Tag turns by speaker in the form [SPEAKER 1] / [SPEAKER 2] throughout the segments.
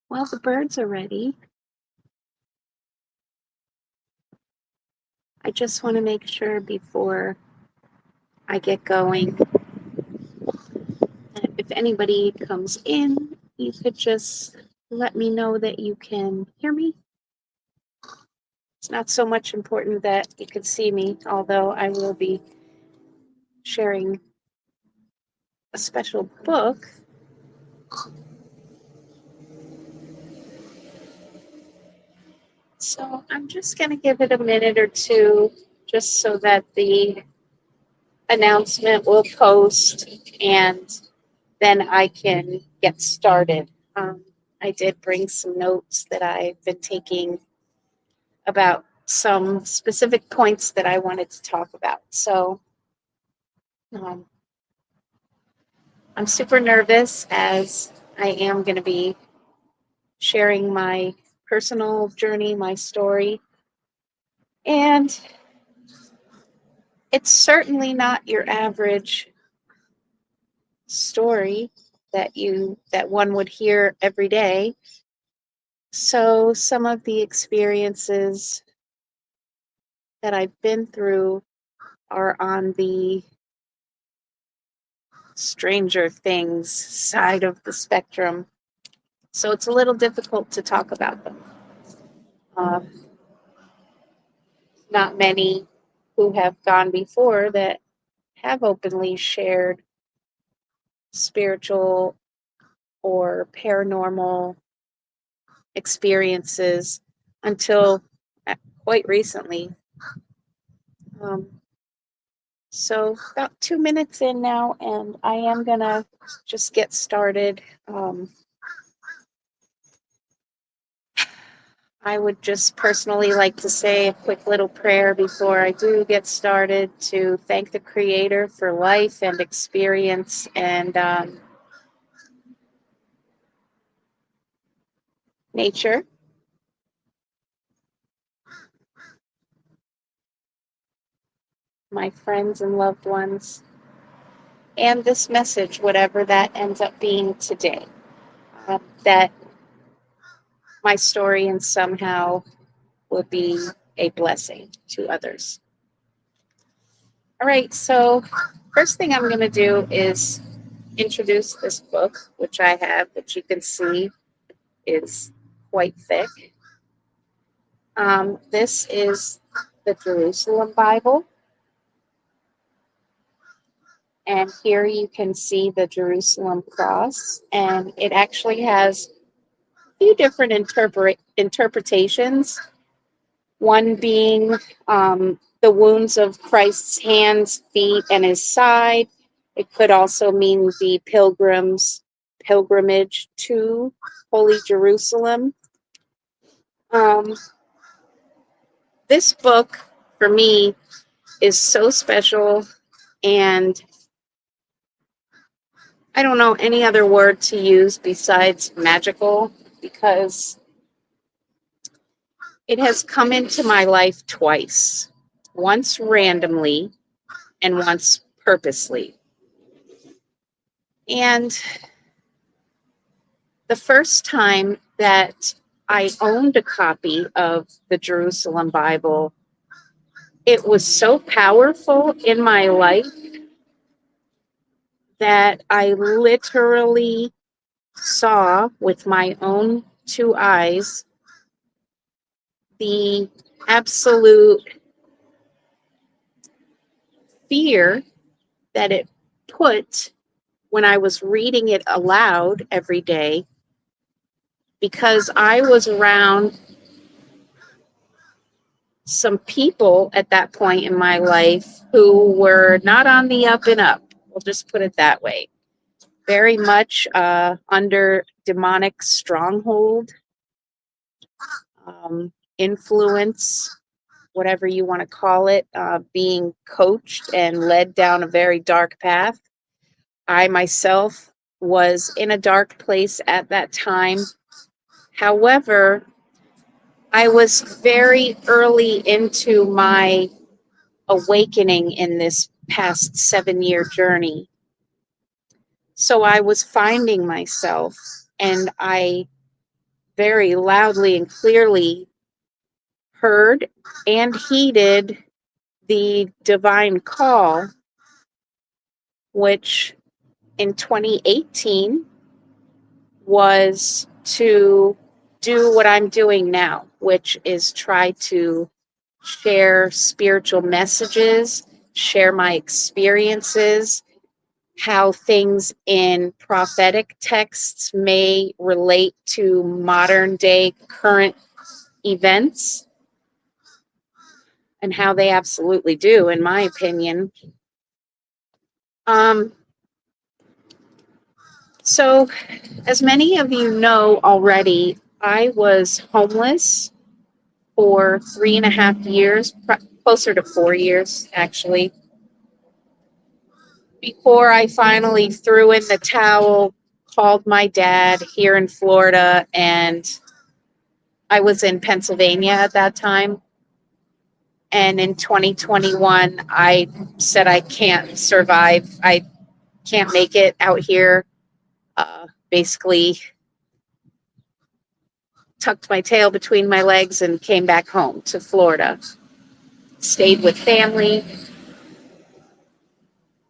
[SPEAKER 1] Well, the birds are ready. I just want to make sure before I get going that if anybody comes in, you could just let me know that you can hear me. It's not so much important that you could see me, although I will be sharing a special book. So I'm just going to give it a minute or two just so that the announcement will post and then I can get started. I did bring some notes that I've been taking about some specific points that I wanted to talk about. So um, I'm super nervous as I am going to be sharing my personal journey, my story. And it's certainly not your average story that one would hear every day. So some of the experiences that I've been through are on the stranger things side of the spectrum. So it's a little difficult to talk about them. Um, Not many who have gone before that have openly shared spiritual or paranormal experiences until quite recently. Um, so about 2 minutes in now, and I am gonna just get started. I would just personally like to say a quick little prayer before I do get started to thank the Creator for life and experience and nature. My friends and loved ones, and this message, whatever that ends up being today, that my story and somehow will be a blessing to others. All right, so first thing I'm going to do is introduce this book, which I have, which you can see is quite thick. This is the Jerusalem Bible. And here you can see the Jerusalem cross. And it actually has a few different interpretations. One being the wounds of Christ's hands, feet, and his side. It could also mean the pilgrimage to Holy Jerusalem. This book, for me, is so special, and I don't know any other word to use besides magical, because it has come into my life twice, once randomly and once purposely. And the first time that I owned a copy of the Jerusalem Bible, it was so powerful in my life that I literally saw with my own two eyes the absolute fear that it put when I was reading it aloud every day, because I was around some people at that point in my life who were not on the up and up. We'll just put it that way. Very much under demonic stronghold, influence, whatever you want to call it, being coached and led down a very dark path. I myself was in a dark place at that time. However, I was very early into my awakening in this past 7-year journey. So I was finding myself, and I very loudly and clearly heard and heeded the divine call, which in 2018 was to do what I'm doing now, which is try to share spiritual messages, share my experiences, how things in prophetic texts may relate to modern day current events, and how they absolutely do, in my opinion. So, as many of you know already, I was homeless for 3.5 years, closer to 4 years, actually, before I finally threw in the towel, called my dad here in Florida, and I was in Pennsylvania at that time. And in 2021, I said, I can't survive. I can't make it out here. Basically, tucked my tail between my legs and came back home to Florida. Stayed with family,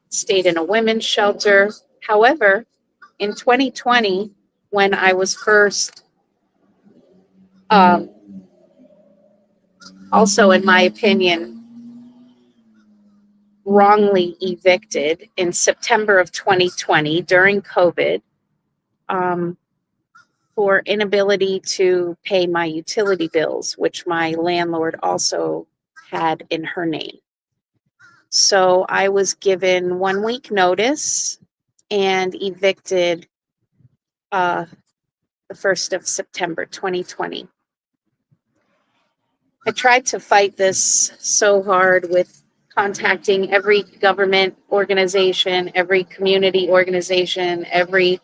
[SPEAKER 1] stayed in a women's shelter. However, in 2020, when I was first, also in my opinion, wrongly evicted in September of 2020 during COVID, for inability to pay my utility bills, which my landlord also had in her name. So I was given 1 week notice and evicted the 1st of September 2020. I tried to fight this so hard with contacting every government organization, every community organization, every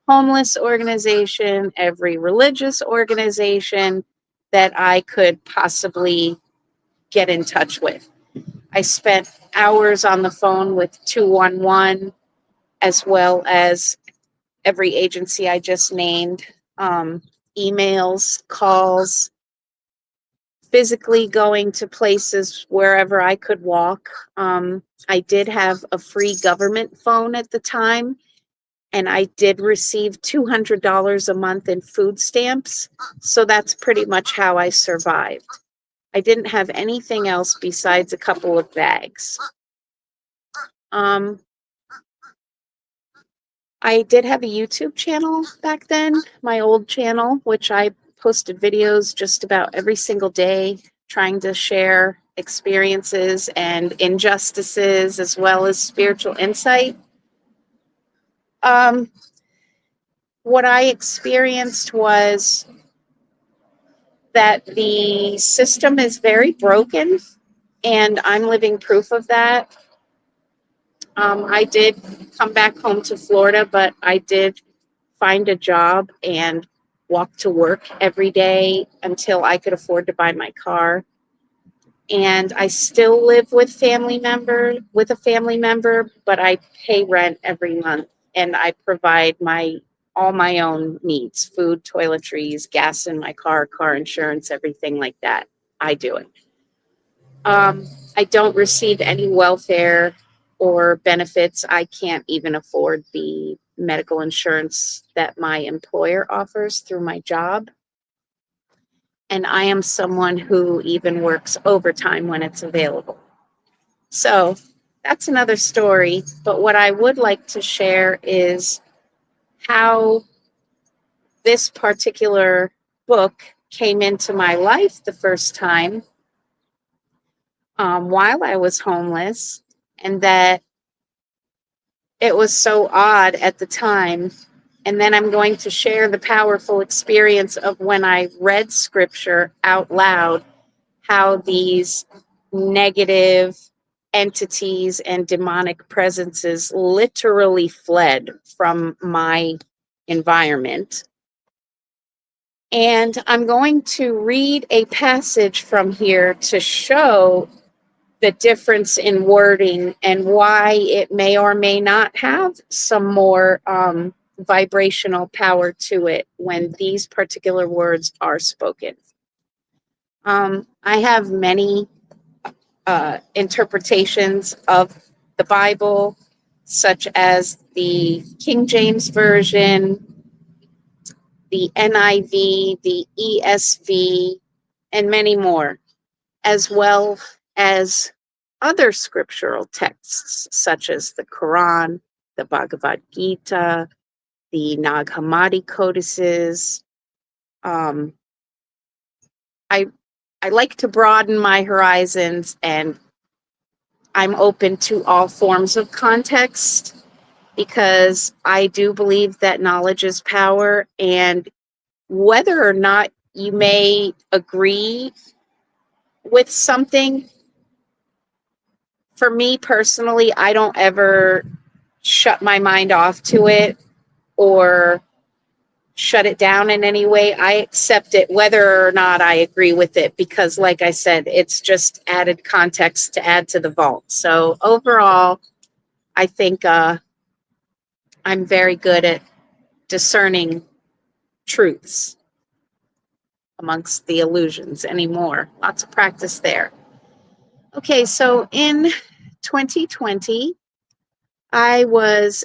[SPEAKER 1] homeless organization, every religious organization that I could possibly get in touch with. I spent hours on the phone with 211, as well as every agency I just named, emails, calls, physically going to places wherever I could walk. I did have a free government phone at the time, and I did receive $200 a month in food stamps. So that's pretty much how I survived. I didn't have anything else besides a couple of bags. I did have a YouTube channel back then, my old channel, which I posted videos just about every single day, trying to share experiences and injustices as well as spiritual insight. What I experienced was that the system is very broken, and I'm living proof of that. I did come back home to Florida, but I did find a job and walk to work every day until I could afford to buy my car. And I still live with a family member, but I pay rent every month, and I provide all my own needs: food, toiletries, gas in my car insurance, everything like that. I do it. I don't receive any welfare or benefits. I can't even afford the medical insurance that my employer offers through my job. And I am someone who even works overtime when it's available. So that's another story. But what I would like to share is how this particular book came into my life the first time, while I was homeless, and that it was so odd at the time. And then I'm going to share the powerful experience of when I read scripture out loud, how these negative entities and demonic presences literally fled from my environment. And I'm going to read a passage from here to show the difference in wording and why it may or may not have some more vibrational power to it when these particular words are spoken. I have many interpretations of the Bible, such as the King James Version, the NIV, the ESV, and many more, as well as other scriptural texts, such as the Quran, the Bhagavad Gita, the Nag Hammadi codices. I like to broaden my horizons, and I'm open to all forms of context because I do believe that knowledge is power. And whether or not you may agree with something, for me personally, I don't ever shut my mind off to it or shut it down in any way. I accept it whether or not I agree with it because, like I said, it's just added context to add to the vault. So overall, I think I'm very good at discerning truths amongst the illusions anymore. Lots of practice there. Okay, so in 2020, I was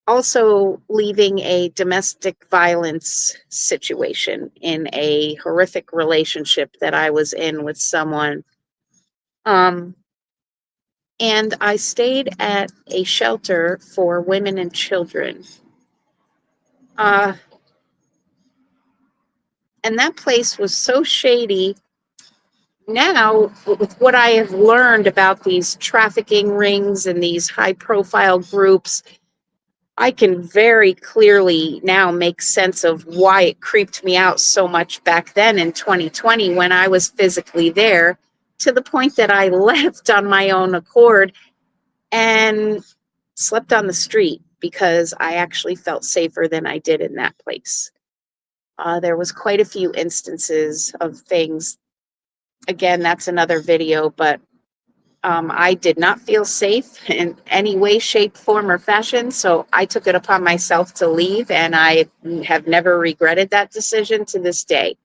[SPEAKER 1] also leaving a domestic violence situation in a horrific relationship that I was in with someone. And I stayed at a shelter for women and children. And that place was so shady. Now, with what I have learned about these trafficking rings and these high profile groups, I can very clearly now make sense of why it creeped me out so much back then in 2020 when I was physically there, to the point that I left on my own accord and slept on the street because I actually felt safer than I did in that place. There was quite a few instances of things. Again, that's another video, but I did not feel safe in any way, shape, form, or fashion. So I took it upon myself to leave, and I have never regretted that decision to this day.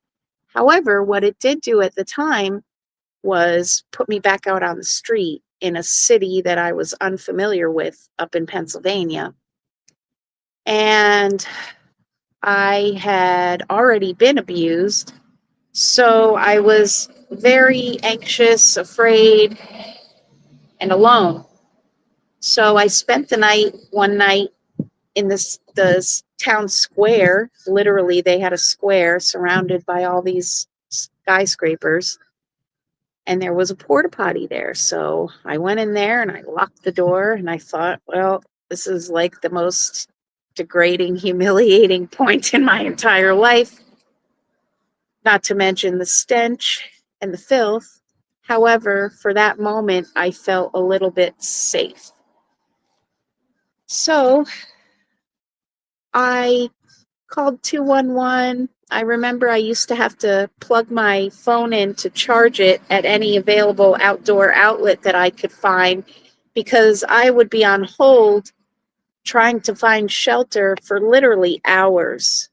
[SPEAKER 1] However, what it did do at the time was put me back out on the street in a city that I was unfamiliar with up in Pennsylvania. And I had already been abused. So I was very anxious, afraid, and alone. So I spent the night one night in the town square. Literally, they had a square surrounded by all these skyscrapers, and there was a porta potty there. So I went in there and I locked the door, and I thought, well, this is like the most degrading, humiliating point in my entire life, not to mention the stench and the filth. However, for that moment, I felt a little bit safe. So I called 211. I remember I used to have to plug my phone in to charge it at any available outdoor outlet that I could find because I would be on hold trying to find shelter for literally hours.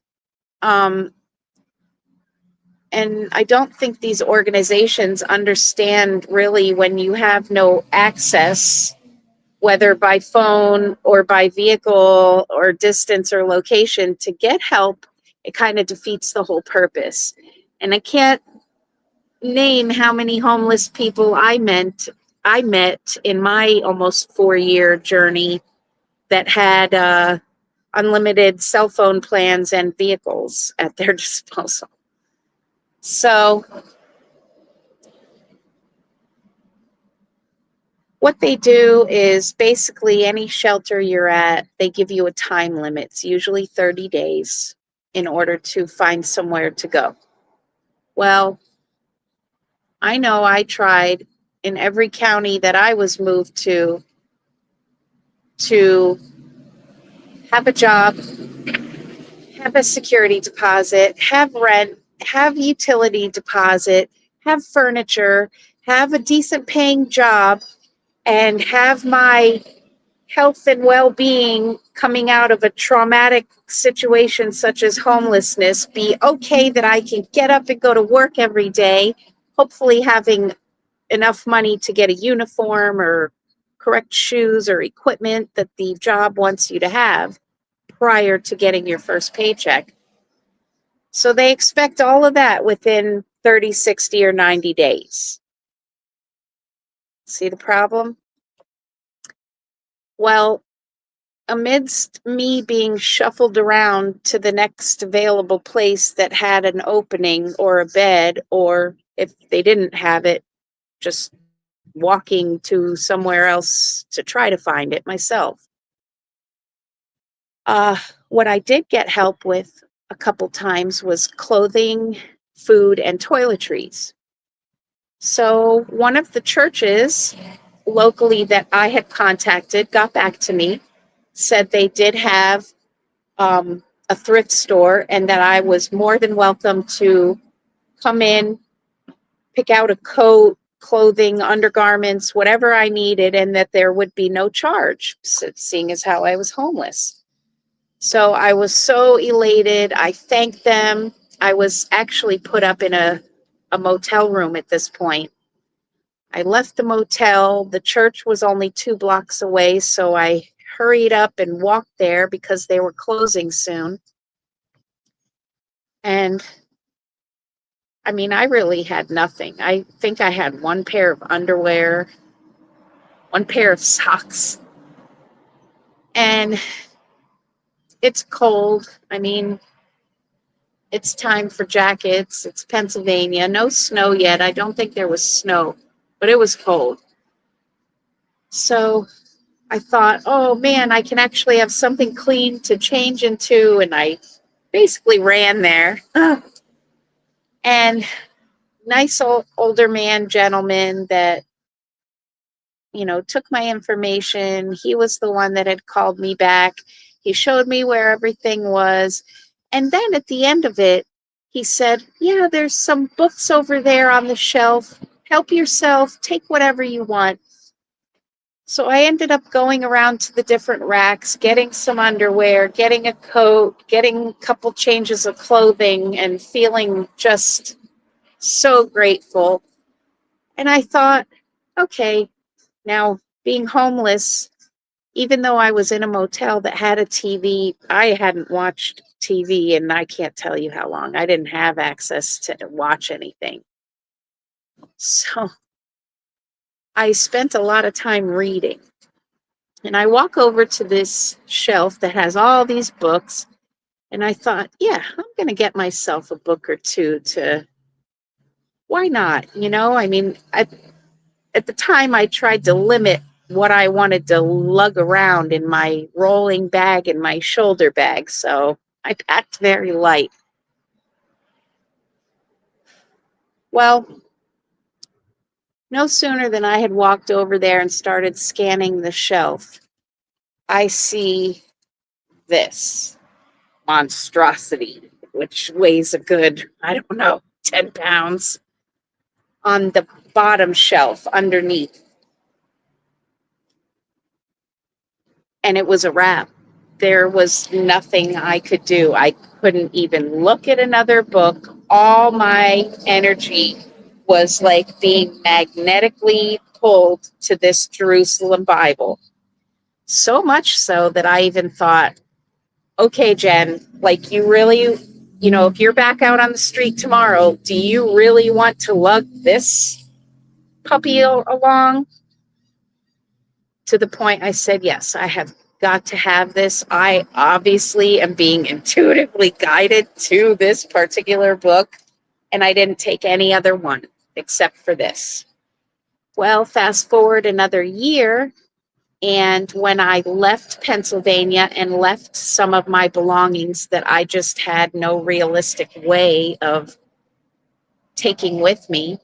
[SPEAKER 1] And I don't think these organizations understand really when you have no access, whether by phone or by vehicle or distance or location, to get help. It kind of defeats the whole purpose. And I can't name how many homeless people I met in my almost 4-year journey that had unlimited cell phone plans and vehicles at their disposal. So what they do is basically any shelter you're at, they give you a time limit. It's usually 30 days in order to find somewhere to go. Well, I know I tried in every county that I was moved to have a job, have a security deposit, have rent, have utility deposit, have furniture, have a decent paying job, and have my health and well-being coming out of a traumatic situation such as homelessness be okay that I can get up and go to work every day, hopefully having enough money to get a uniform or correct shoes or equipment that the job wants you to have prior to getting your first paycheck. So they expect all of that within 30, 60, or 90 days. See the problem? Well, amidst me being shuffled around to the next available place that had an opening or a bed, or if they didn't have it, just walking to somewhere else to try to find it myself. What I did get help with a couple times was clothing, food, and toiletries. So one of the churches locally that I had contacted got back to me, said they did have a thrift store and that I was more than welcome to come in, pick out a coat, clothing, undergarments, whatever I needed, and that there would be no charge, seeing as how I was homeless. So I was so elated. I thanked them. I was actually put up in a motel room at this point. I left the motel. The church was only 2 blocks away, so I hurried up and walked there because they were closing soon. And I mean, I really had nothing. I think I had one pair of underwear, one pair of socks, and it's cold. I mean, it's time for jackets. It's Pennsylvania. No snow yet. I don't think there was snow, but it was cold. So I thought, oh man, I can actually have something clean to change into. And I basically ran there. And nice older man, gentleman that, took my information. He was the one that had called me back. He showed me where everything was. And then at the end of it, he said, yeah, there's some books over there on the shelf. Help yourself. Take whatever you want. So I ended up going around to the different racks, getting some underwear, getting a coat, getting a couple changes of clothing, and feeling just so grateful. And I thought, okay, now being homeless, even though I was in a motel that had a TV, I hadn't watched TV and I can't tell you how long. I didn't have access to watch anything. So I spent a lot of time reading. And I walk over to this shelf that has all these books. And I thought, yeah, I'm going to get myself a book or two why not? I mean, at the time I tried to limit what I wanted to lug around in my rolling bag and my shoulder bag. So I packed very light. Well, no sooner than I had walked over there and started scanning the shelf, I see this monstrosity, which weighs a good, I don't know, 10 pounds on the bottom shelf underneath. And it was a wrap. There was nothing I could do. I couldn't even look at another book. All my energy was like being magnetically pulled to this Jerusalem Bible. So much so that I even thought, okay, Jen, like you really, if you're back out on the street tomorrow, do you really want to lug this puppy along? To the point I said, yes, I have got to have this. I obviously am being intuitively guided to this particular book, and I didn't take any other one except for this. Well, fast forward another year, and when I left Pennsylvania and left some of my belongings that I just had no realistic way of taking with me,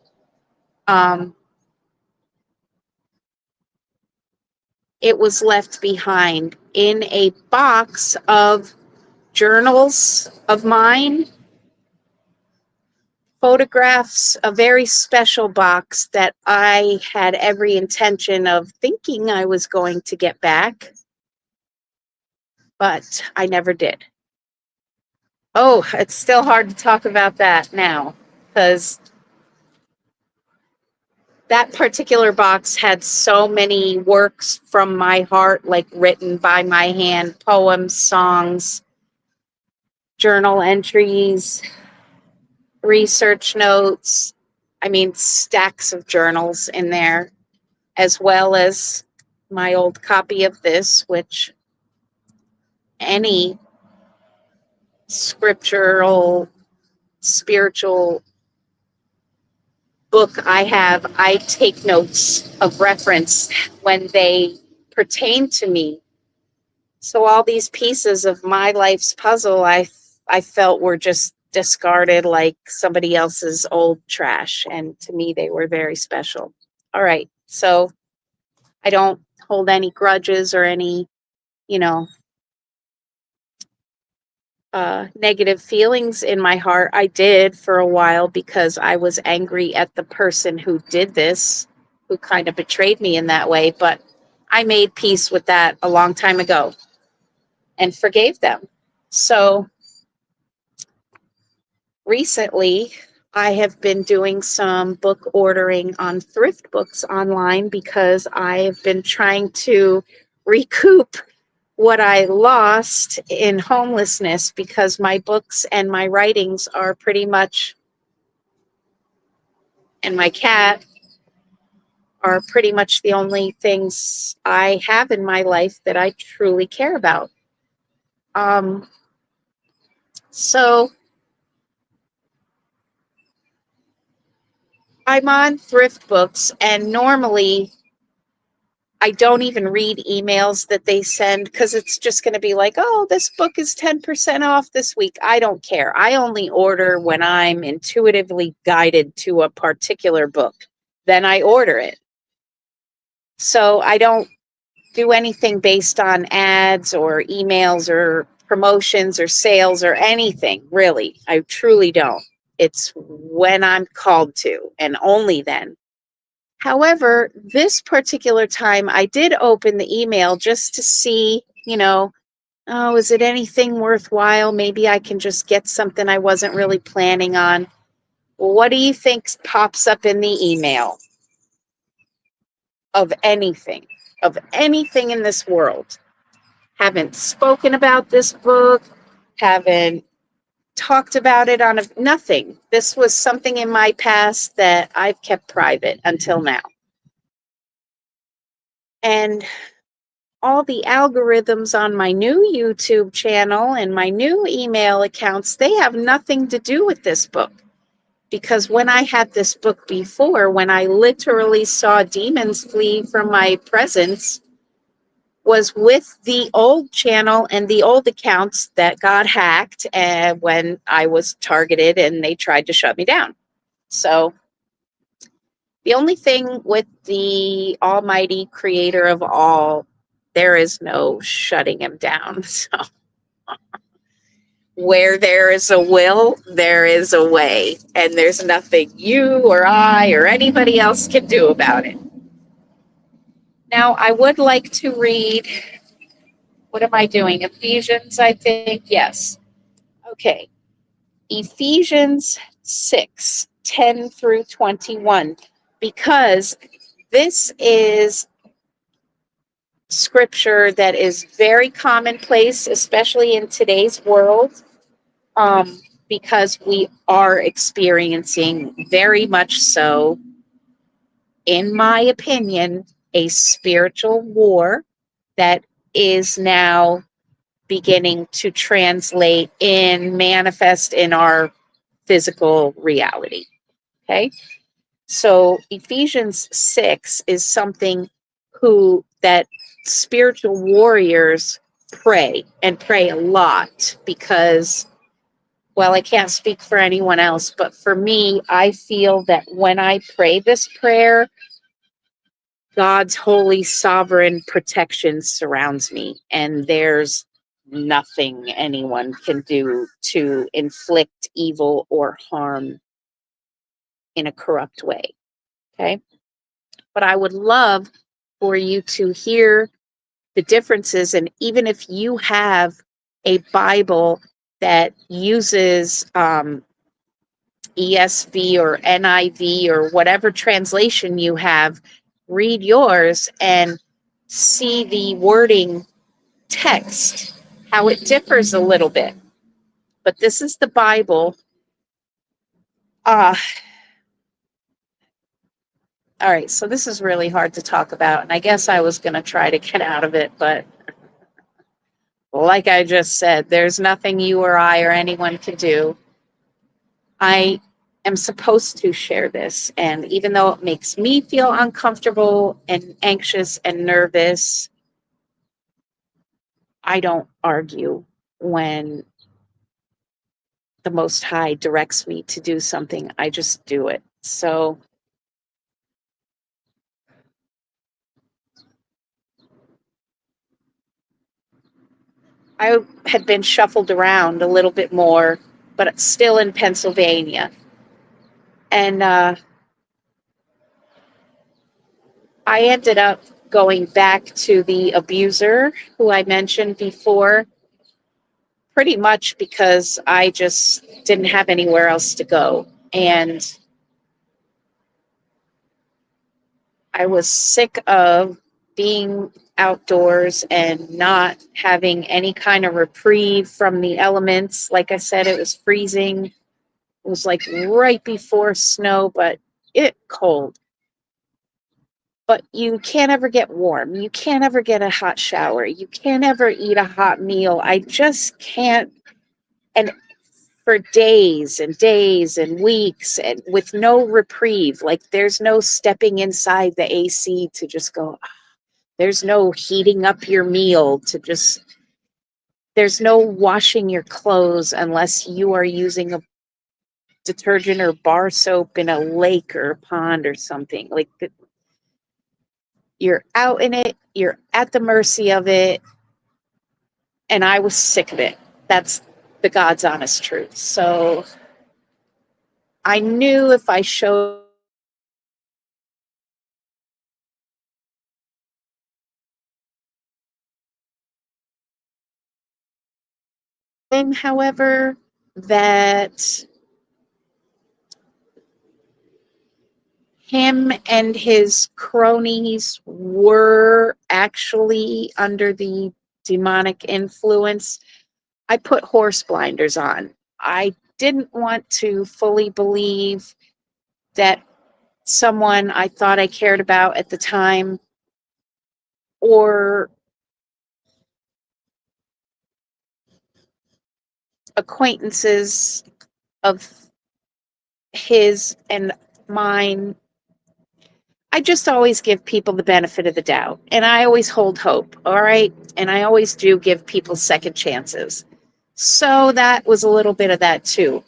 [SPEAKER 1] it was left behind in a box of journals of mine photographs, a very special box that I had every intention of thinking I was going to get back, but I never did. Oh, it's still hard to talk about that now because that particular box had so many works from my heart, like written by my hand, poems, songs, journal entries, research notes. I mean, stacks of journals in there, as well as my old copy of this, which any scriptural, spiritual book I have, I take notes of reference when they pertain to me. So all these pieces of my life's puzzle, I felt were just discarded like somebody else's old trash. And to me, they were very special. All right. So I don't hold any grudges or any, you know, negative feelings in my heart. I did for a while because I was angry at the person who did this, who kind of betrayed me in that way. But I made peace with that a long time ago and forgave them. So recently, I have been doing some book ordering on thrift books online because I have been trying to recoup what I lost in homelessness because my books and my writings are pretty much, and my cat are pretty much the only things I have in my life that I truly care about. Um, so I'm on thrift books, and normally I don't even read emails that they send because it's just going to be like, oh, this book is 10% off this week. I don't care. I only order when I'm intuitively guided to a particular book. Then I order it. So I don't do anything based on ads or emails or promotions or sales or anything, really. I truly don't. It's when I'm called to, and only then. However, this particular time, I did open the email just to see, oh, is it anything worthwhile? Maybe I can just get something I wasn't really planning on. What do you think pops up in the email of anything, in this world? Haven't spoken about this book, haven't talked about it on nothing. This was something in my past that I've kept private until now. And all the algorithms on my new YouTube channel and my new email accounts, they have nothing to do with this book. Because when I had this book before, when I literally saw demons flee from my presence, was with the old channel and the old accounts that got hacked when I was targeted and they tried to shut me down. So the only thing with the almighty creator of all, there is no shutting him down. So where there is a will, there is a way. And there's nothing you or I or anybody else can do about it. Now, I would like to read, what am I doing? Ephesians, I think. Yes. Okay. Ephesians 6:10 through 21, because this is scripture that is very commonplace, especially in today's world, because we are experiencing very much so, in my opinion, a spiritual war that is now beginning to translate in manifest in our physical reality. Okay. So Ephesians 6 is something that spiritual warriors pray, and pray a lot, because, well, I can't speak for anyone else, but for me, I feel that when I pray this prayer, God's holy sovereign protection surrounds me, and there's nothing anyone can do to inflict evil or harm in a corrupt way. Okay. But I would love for you to hear the differences. And even if you have a Bible that uses ESV or NIV or whatever translation you have, read yours and see the wording text, how it differs a little bit. But this is the Bible. All right, so this is really hard to talk about, and I guess I was going to try to get out of it, but like I just said, there's nothing you or I or anyone can do. I am supposed to share this, and even though it makes me feel uncomfortable and anxious and nervous, I don't argue when the Most High directs me to do something. I just do it. So I had been shuffled around a little bit more, but still in Pennsylvania. And I ended up going back to the abuser who I mentioned before, pretty much because I just didn't have anywhere else to go. And I was sick of being outdoors and not having any kind of reprieve from the elements. Like I said, it was freezing. It was like right before snow, but it cold. But you can't ever get warm. You can't ever get a hot shower. You can't ever eat a hot meal. I just can't. And for days and days and weeks and with no reprieve, like there's no stepping inside the AC to just go, there's no heating up your meal to just, there's no washing your clothes unless you are using a detergent or bar soap in a lake or a pond or something. Like you're out in it, you're at the mercy of it. And I was sick of it. That's the God's honest truth. So I knew if I showed him, however, that him and his cronies were actually under the demonic influence, I put horse blinders on. I didn't want to fully believe that someone I thought I cared about at the time or acquaintances of his and mine. I just always give people the benefit of the doubt, and I always hold hope, all right? And I always do give people second chances. So that was a little bit of that too.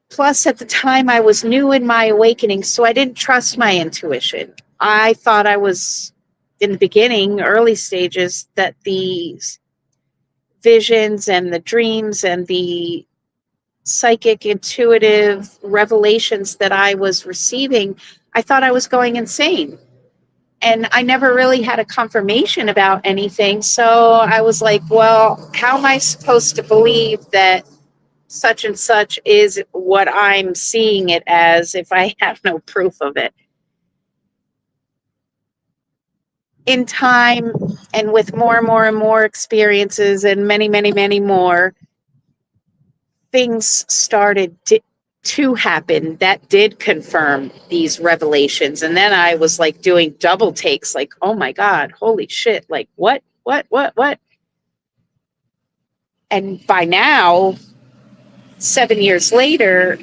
[SPEAKER 1] Plus, at the time, I was new in my awakening, so I didn't trust my intuition. I thought I was, in the beginning, early stages, that the visions and the dreams and the psychic, intuitive revelations that I was receiving, I thought I was going insane. And I never really had a confirmation about anything. So I was like, well, how am I supposed to believe that such and such is what I'm seeing it as if I have no proof of it? In time and with more and more and more experiences and many, many, many more, things started to happen that did confirm these revelations. And then I was like doing double takes, like, oh my God, holy shit, like what? And by now, 7 years later,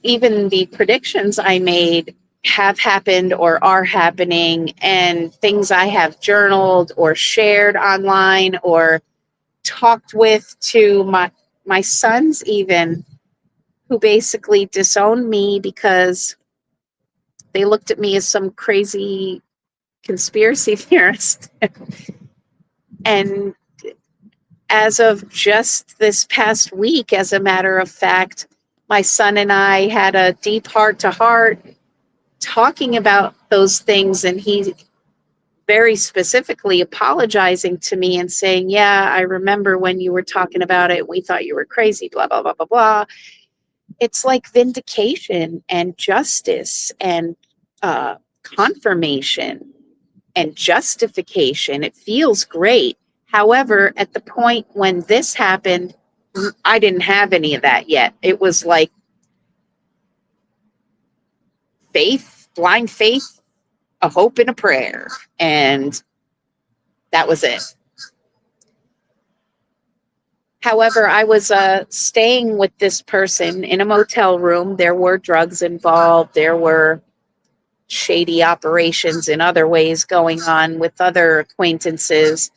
[SPEAKER 1] even the predictions I made have happened or are happening, and things I have journaled or shared online or talked with to my sons even, who basically disowned me because they looked at me as some crazy conspiracy theorist. And as of just this past week, as a matter of fact, My son and I had a deep heart to heart talking about those things, and he very specifically apologizing to me and saying, yeah, I remember when you were talking about it, we thought you were crazy, blah, blah, blah, blah, blah. It's like vindication and justice and confirmation and justification. It feels great. However, at the point when this happened, I didn't have any of that yet. It was like faith, blind faith, a hope, and a prayer. And that was it. However, I was staying with this person in a motel room. There were drugs involved. There were shady operations in other ways going on with other acquaintances.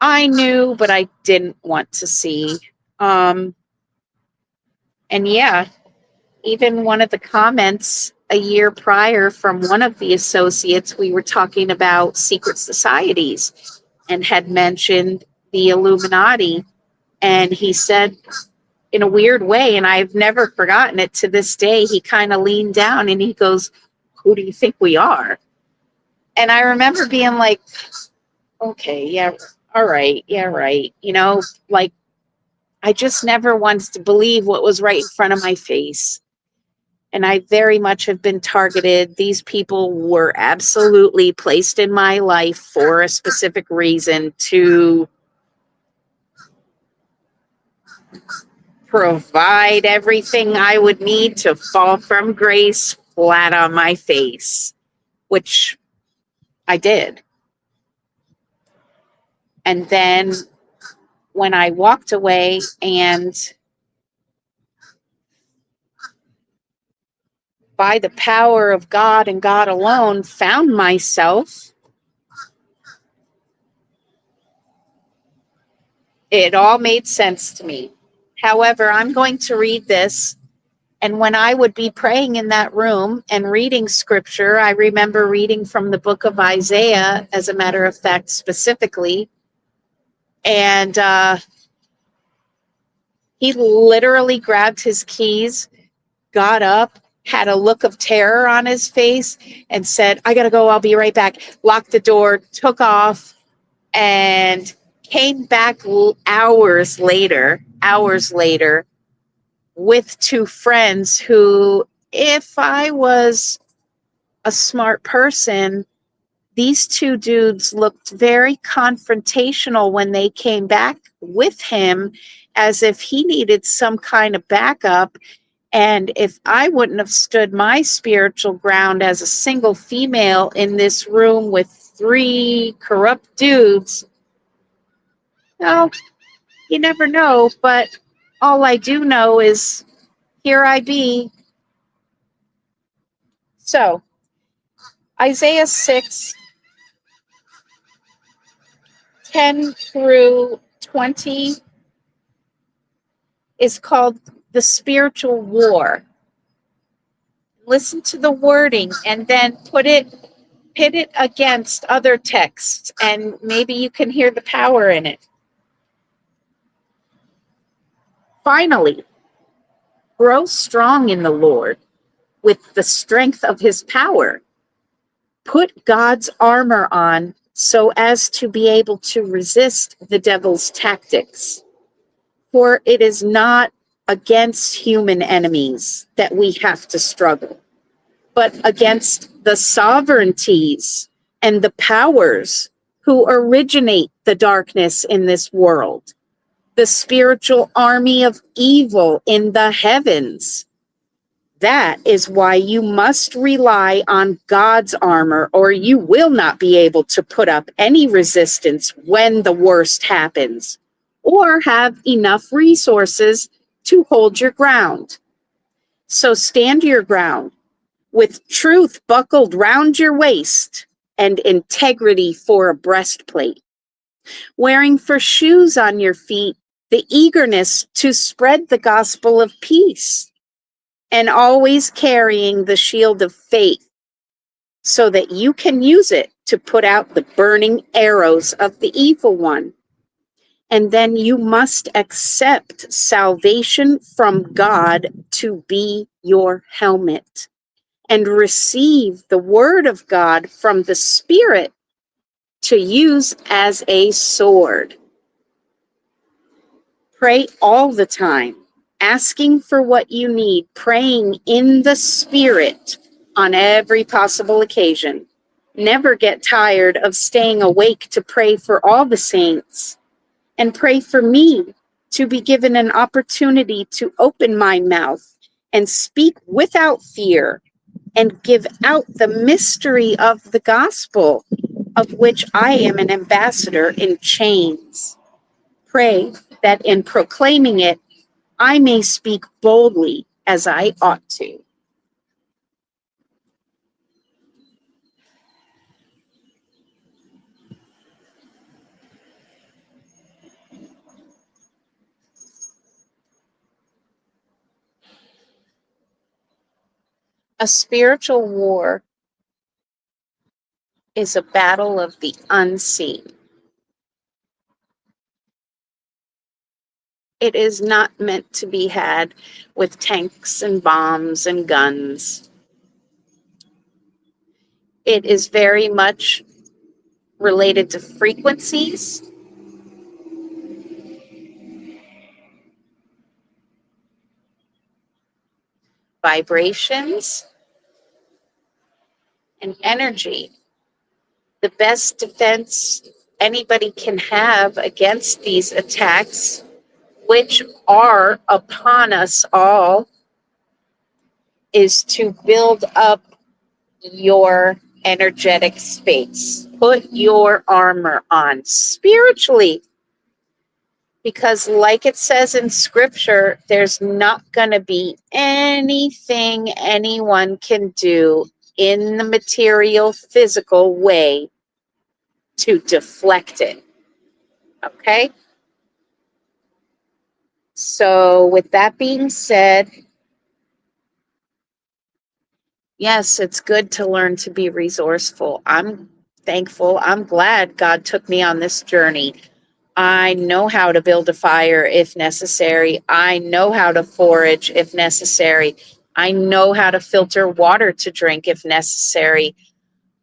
[SPEAKER 1] I knew, but I didn't want to see. And yeah, even one of the comments a year prior from one of the associates, we were talking about secret societies and had mentioned the Illuminati. And he said, in a weird way, and I've never forgotten it to this day, he kind of leaned down and he goes, who do you think we are? And I remember being like, okay, yeah, all right, yeah, right. You know, like I just never wanted to believe what was right in front of my face. And I very much have been targeted. These people were absolutely placed in my life for a specific reason to provide everything I would need to fall from grace flat on my face, which I did. And then when I walked away and by the power of God and God alone found myself, it all made sense to me. However, I'm going to read this. And when I would be praying in that room and reading scripture, I remember reading from the book of Isaiah, as a matter of fact, specifically. And he literally grabbed his keys, got up, had a look of terror on his face, and said, I got to go. I'll be right back. Locked the door, took off, and came back hours later with two friends who, if I was a smart person, these two dudes looked very confrontational when they came back with him, as if he needed some kind of backup. And if I wouldn't have stood my spiritual ground as a single female in this room with three corrupt dudes, well, you never know. But all I do know is here I be. So, Isaiah 6:10-20 is called the spiritual war. Listen to the wording and then pit it against other texts, and maybe you can hear the power in it. Finally, grow strong in the Lord with the strength of his power. Put God's armor on so as to be able to resist the devil's tactics. For it is not against human enemies that we have to struggle, but against the sovereignties and the powers who originate the darkness in this world, the spiritual army of evil in the heavens. That is why you must rely on God's armor, or you will not be able to put up any resistance when the worst happens, or have enough resources to hold your ground. So stand your ground with truth buckled round your waist and integrity for a breastplate, wearing for shoes on your feet the eagerness to spread the gospel of peace, and always carrying the shield of faith so that you can use it to put out the burning arrows of the evil one. And then you must accept salvation from God to be your helmet and receive the word of God from the Spirit to use as a sword. Pray all the time, asking for what you need, praying in the Spirit on every possible occasion. Never get tired of staying awake to pray for all the saints, and pray for me to be given an opportunity to open my mouth and speak without fear and give out the mystery of the gospel, of which I am an ambassador in chains. Pray that in proclaiming it, I may speak boldly as I ought to. A spiritual war is a battle of the unseen. It is not meant to be had with tanks and bombs and guns. It is very much related to frequencies, vibrations, and energy. The best defense anybody can have against these attacks, which are upon us all, is to build up your energetic space. Put your armor on spiritually. Because, like it says in scripture, there's not going to be anything anyone can do in the material, physical way to deflect it. Okay? So, with that being said, yes, it's good to learn to be resourceful. I'm thankful. I'm glad God took me on this journey. I know how to build a fire if necessary. I know how to forage if necessary. I know how to filter water to drink if necessary.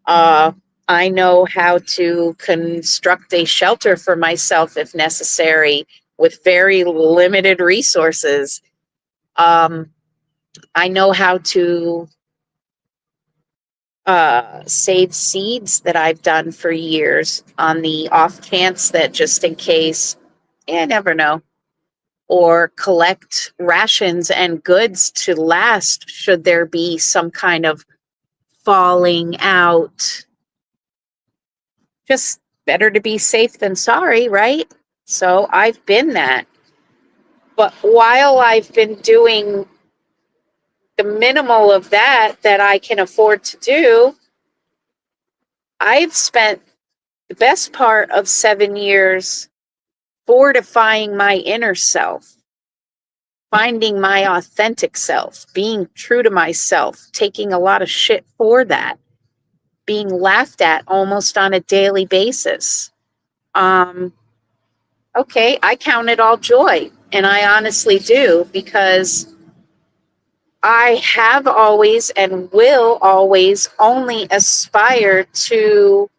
[SPEAKER 1] I know how to construct a shelter for myself if necessary with very limited resources. I know how to save seeds that I've done for years on the off chance that just in case, you never know, or collect rations and goods to last should there be some kind of falling out. Just better to be safe than sorry, right? So I've been that. But while I've been doing the minimal of that I can afford to do, I've spent the best part of 7 years fortifying my inner self, finding my authentic self, being true to myself, taking a lot of shit for that, being laughed at almost on a daily basis. Okay, I count it all joy, and I honestly do, because I have always and will always only aspire to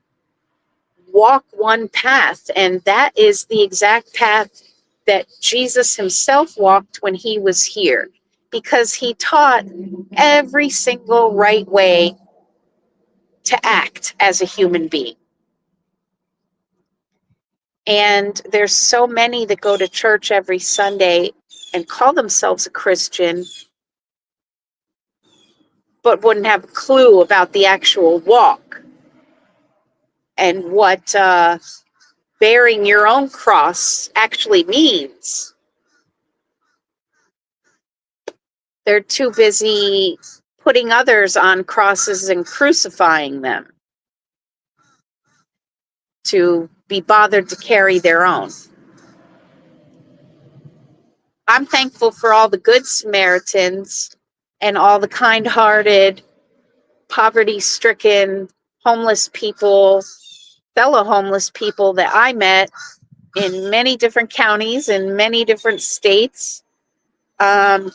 [SPEAKER 1] walk one path, and that is the exact path that Jesus himself walked when he was here, because he taught every single right way to act as a human being. And there's so many that go to church every Sunday and call themselves a Christian, but wouldn't have a clue about the actual walk and what bearing your own cross actually means. They're too busy putting others on crosses and crucifying them to be bothered to carry their own. I'm thankful for all the good Samaritans and all the kind-hearted, poverty-stricken, homeless people, fellow homeless people that I met in many different counties, in many different states, all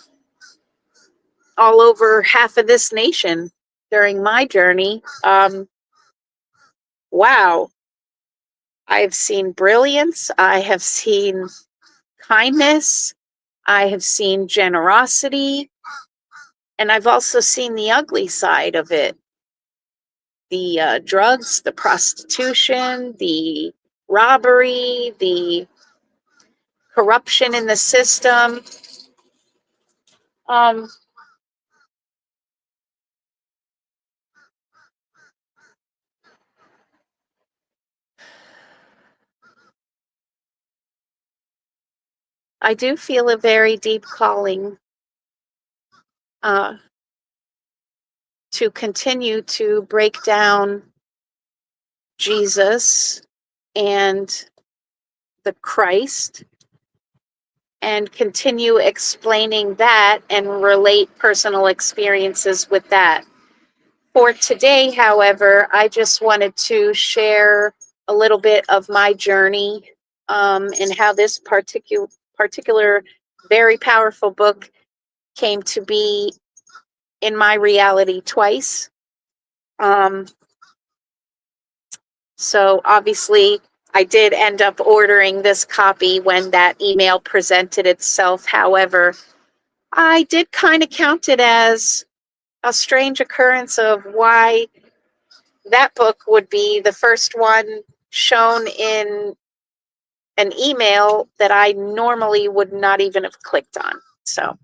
[SPEAKER 1] over half of this nation during my journey. Wow. I've seen brilliance. I have seen kindness. I have seen generosity. And I've also seen the ugly side of it. The drugs, the prostitution, the robbery, the corruption in the system. I do feel a very deep calling to continue to break down Jesus and the Christ and continue explaining that and relate personal experiences with that. For today, however, I just wanted to share a little bit of my journey and how this particular very powerful book came to be in my reality twice. So obviously, I did end up ordering this copy when that email presented itself. However, I did kind of count it as a strange occurrence of why that book would be the first one shown in an email that I normally would not even have clicked on. So,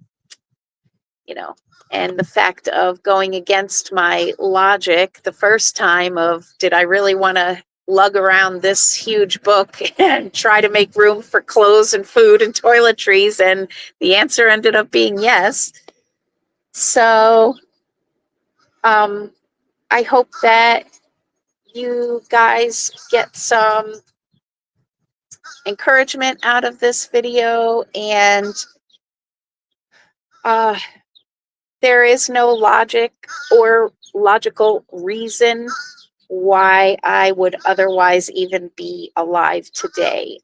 [SPEAKER 1] and the fact of going against my logic the first time of, did I really want to lug around this huge book and try to make room for clothes and food and toiletries? And the answer ended up being yes. So I hope that you guys get some encouragement out of this video, and there is no logic or logical reason why I would otherwise even be alive today.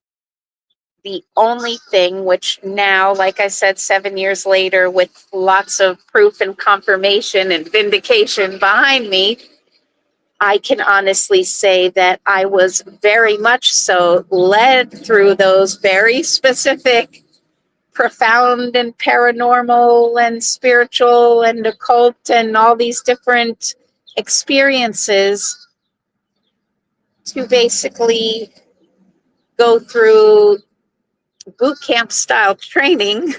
[SPEAKER 1] The only thing, which now, like I said, 7 years later, with lots of proof and confirmation and vindication behind me, I can honestly say that I was very much so led through those very specific, profound and paranormal and spiritual and occult and all these different experiences to basically go through boot camp style training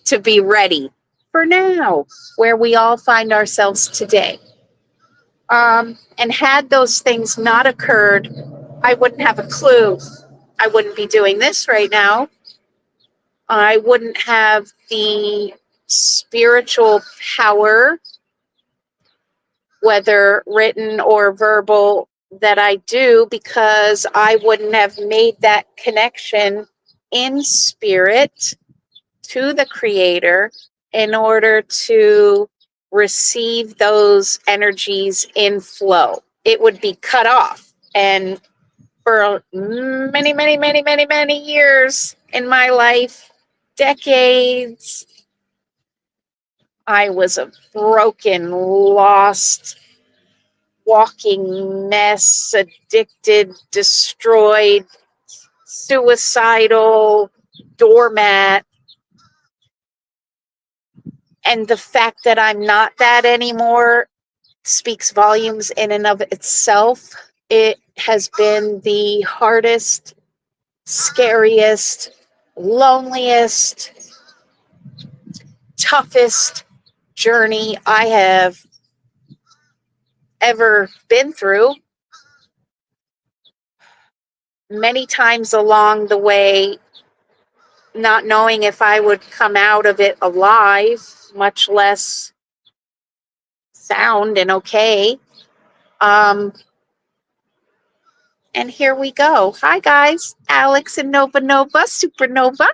[SPEAKER 1] to be ready for now, where we all find ourselves today. And had those things not occurred, I wouldn't have a clue. I wouldn't be doing this right now. I wouldn't have the spiritual power, whether written or verbal, that I do, because I wouldn't have made that connection in spirit to the Creator in order to receive those energies in flow. It would be cut off. And for many, many, many, many, many years in my life, decades, I was a broken, lost, walking mess, addicted, destroyed, suicidal doormat. And the fact that I'm not that anymore speaks volumes in and of itself. It has been the hardest, scariest, loneliest, toughest journey I have ever been through. Many times along the way, not knowing if I would come out of it alive, much less sound and okay. And here we go. Hi, guys. Alex and Nova Supernova.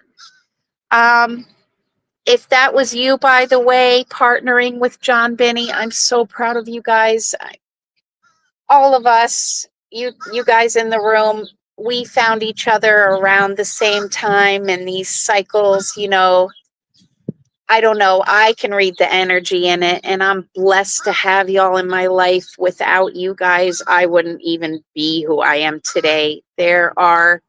[SPEAKER 1] If that was you, by the way, partnering with John Binney, I'm so proud of you guys. All of us, you guys in the room, we found each other around the same time, and these cycles, you know, I don't know, I can read the energy in it, and I'm blessed to have y'all in my life. Without you guys, I wouldn't even be who I am today. There are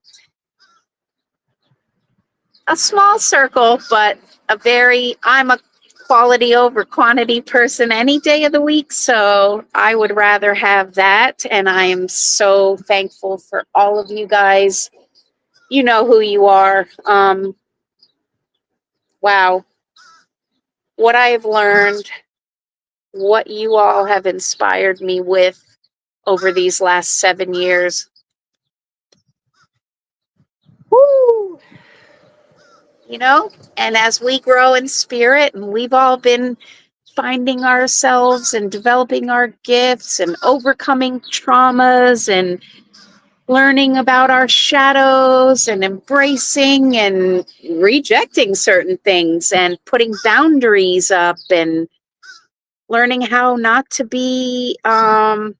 [SPEAKER 1] a small circle, but I'm a quality over quantity person any day of the week. So I would rather have that. And I am so thankful for all of you guys. You know who you are. Wow. What I have learned, what you all have inspired me with over these last 7 years. Woo! You know, and as we grow in spirit, and we've all been finding ourselves and developing our gifts and overcoming traumas and learning about our shadows and embracing and rejecting certain things and putting boundaries up and learning how not to be on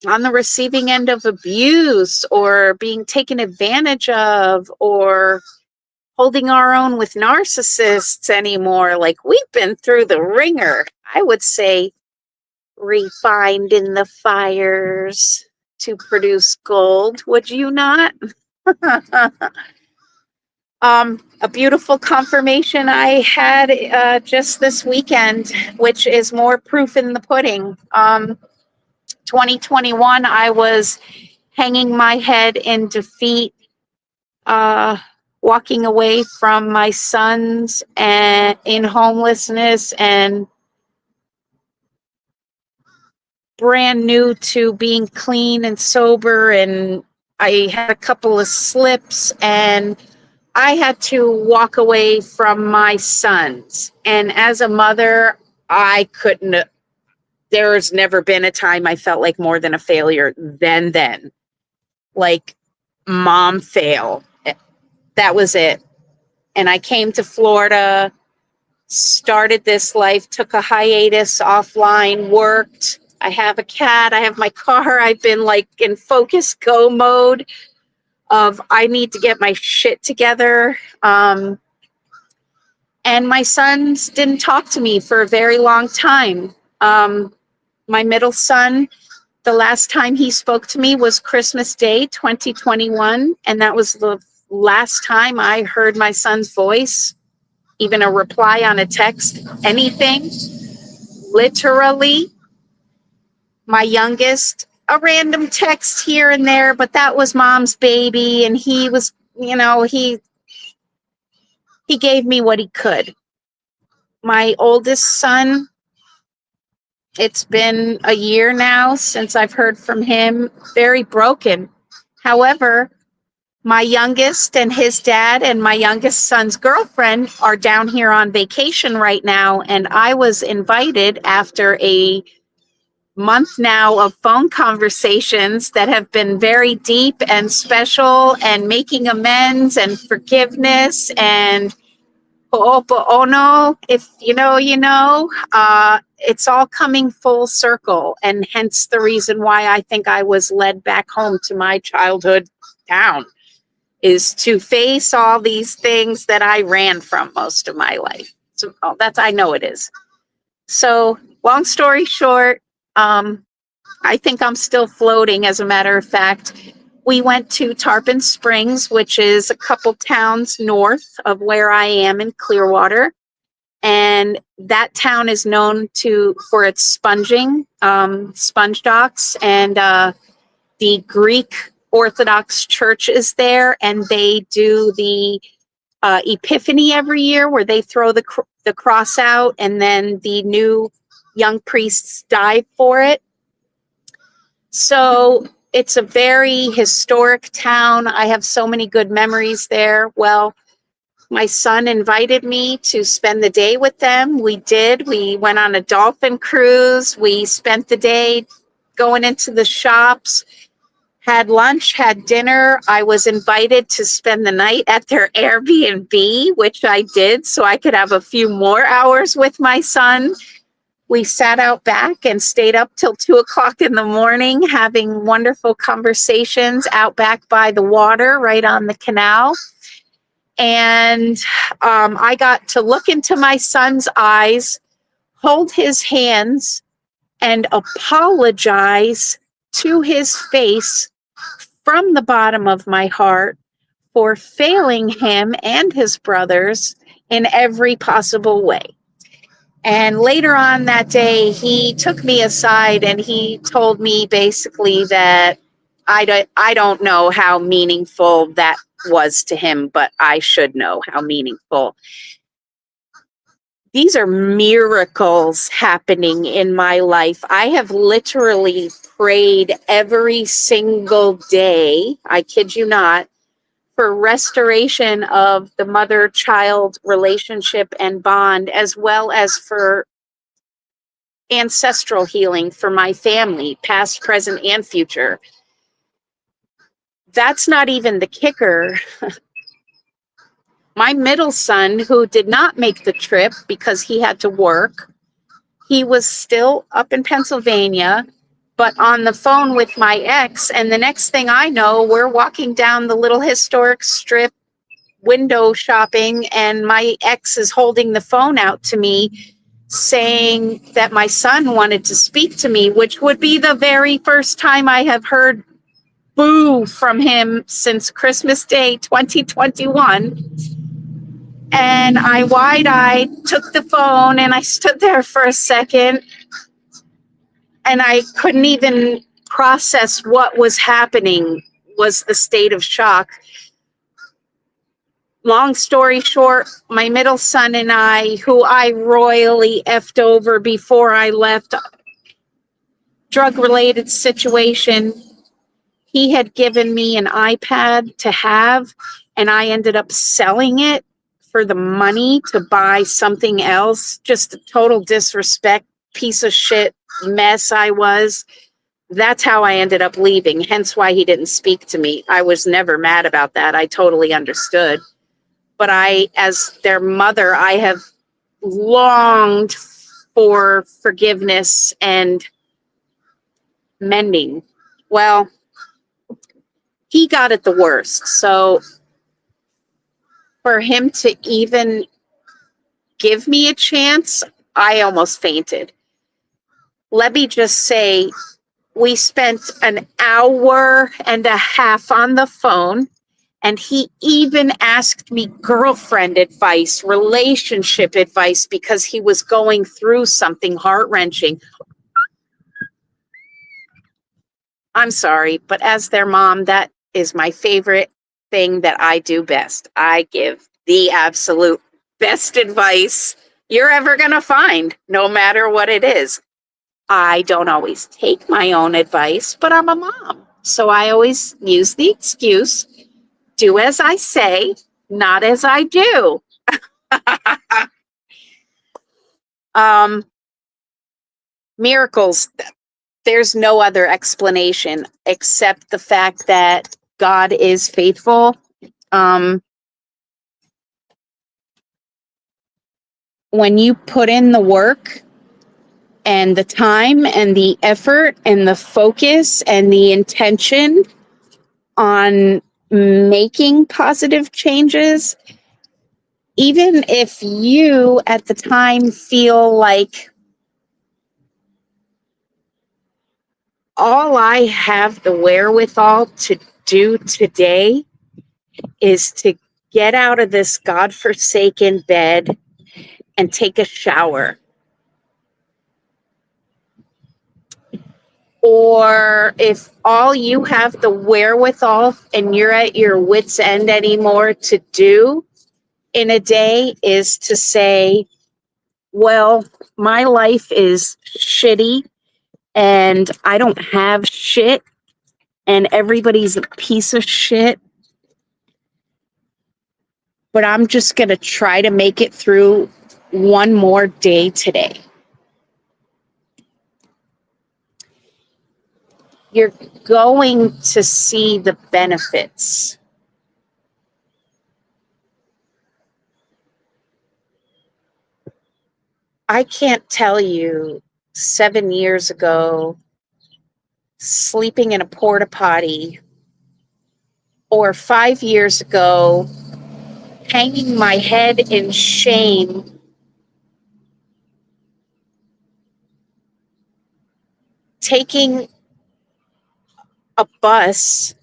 [SPEAKER 1] the receiving end of abuse or being taken advantage of or holding our own with narcissists anymore. Like, we've been through the ringer. I would say refined in the fires to produce gold. Would you not? A beautiful confirmation I had just this weekend, which is more proof in the pudding. 2021, I was hanging my head in defeat, walking away from my sons and in homelessness and brand new to being clean and sober. And I had a couple of slips and I had to walk away from my sons. And as a mother, I couldn't, there's never been a time I felt like more than a failure than then. Like, mom fail. That was it. And I came to Florida, started this life, took a hiatus offline, worked. I have a cat, I have my car. I've been like in focus go mode of I need to get my shit together. And my sons didn't talk to me for a very long time. My middle son, the last time he spoke to me was Christmas Day, 2021. And that was the last time I heard my son's voice, even a reply on a text, anything. Literally, my youngest, a random text here and there, but that was mom's baby. And he was, you know, he gave me what he could. My oldest son, it's been a year now since I've heard from him, very broken. However, my youngest and his dad and my youngest son's girlfriend are down here on vacation right now. And I was invited after a month now of phone conversations that have been very deep and special and making amends and forgiveness and ho'oponopono. If you know, you know, it's all coming full circle. And hence the reason why I think I was led back home to my childhood town, is to face all these things that I ran from most of my life. So I know it is. So long story short, I think I'm still floating. As a matter of fact, we went to Tarpon Springs, which is a couple towns north of where I am in Clearwater. And that town is known for its sponging, sponge docks, and the Greek Orthodox Church is there, and they do the Epiphany every year, where they throw the cross out, and then the new young priests dive for it. So it's a very historic town. I have so many good memories there. Well, my son invited me to spend the day with them. We did. We went on a dolphin cruise. We spent the day going into the shops, had lunch, had dinner. I was invited to spend the night at their Airbnb, which I did so I could have a few more hours with my son. We sat out back and stayed up till 2 o'clock in the morning, having wonderful conversations out back by the water, right on the canal. And I got to look into my son's eyes, hold his hands, and apologize to his face from the bottom of my heart for failing him and his brothers in every possible way. And later on that day, he took me aside and he told me basically that I don't know how meaningful that was to him, but I should know how meaningful. These are miracles happening in my life. I have literally prayed every single day, I kid you not, for restoration of the mother-child relationship and bond, as well as for ancestral healing for my family, past, present, and future. That's not even the kicker. My middle son, who did not make the trip because he had to work, he was still up in Pennsylvania, but on the phone with my ex. And the next thing I know, we're walking down the little historic strip window shopping, and my ex is holding the phone out to me saying that my son wanted to speak to me, which would be the very first time I have heard boo from him since Christmas Day 2021. And I wide-eyed took the phone and I stood there for a second and I couldn't even process what was happening, was the state of shock. Long story short, my middle son and I, who I royally effed over before I left, drug-related situation, he had given me an iPad to have, and I ended up selling it for the money to buy something else. Just a total disrespect, piece of shit mess I was. That's how I ended up leaving, hence why he didn't speak to me. I was never mad about that. I totally understood. But I, as their mother, I have longed for forgiveness and mending. Well, he got it the worst. So for him to even give me a chance, I almost fainted. Let me just say, we spent an hour and a half on the phone. And he even asked me girlfriend advice, relationship advice, because he was going through something heart-wrenching. I'm sorry, but as their mom, that is my favorite thing that I do best. I give the absolute best advice you're ever going to find, no matter what it is. I don't always take my own advice, but I'm a mom. So I always use the excuse, do as I say, not as I do. Miracles, there's no other explanation except the fact that God is faithful. When you put in the work and the time and the effort and the focus and the intention on making positive changes, even if you at the time feel like all I have the wherewithal to do today is to get out of this godforsaken bed and take a shower. Or if all you have the wherewithal and you're at your wit's end anymore to do in a day is to say, well, my life is shitty and I don't have shit and everybody's a piece of shit, but I'm just going to try to make it through one more day today. You're going to see the benefits. I can't tell you 7 years ago, sleeping in a porta potty, or 5 years ago, hanging my head in shame taking a bus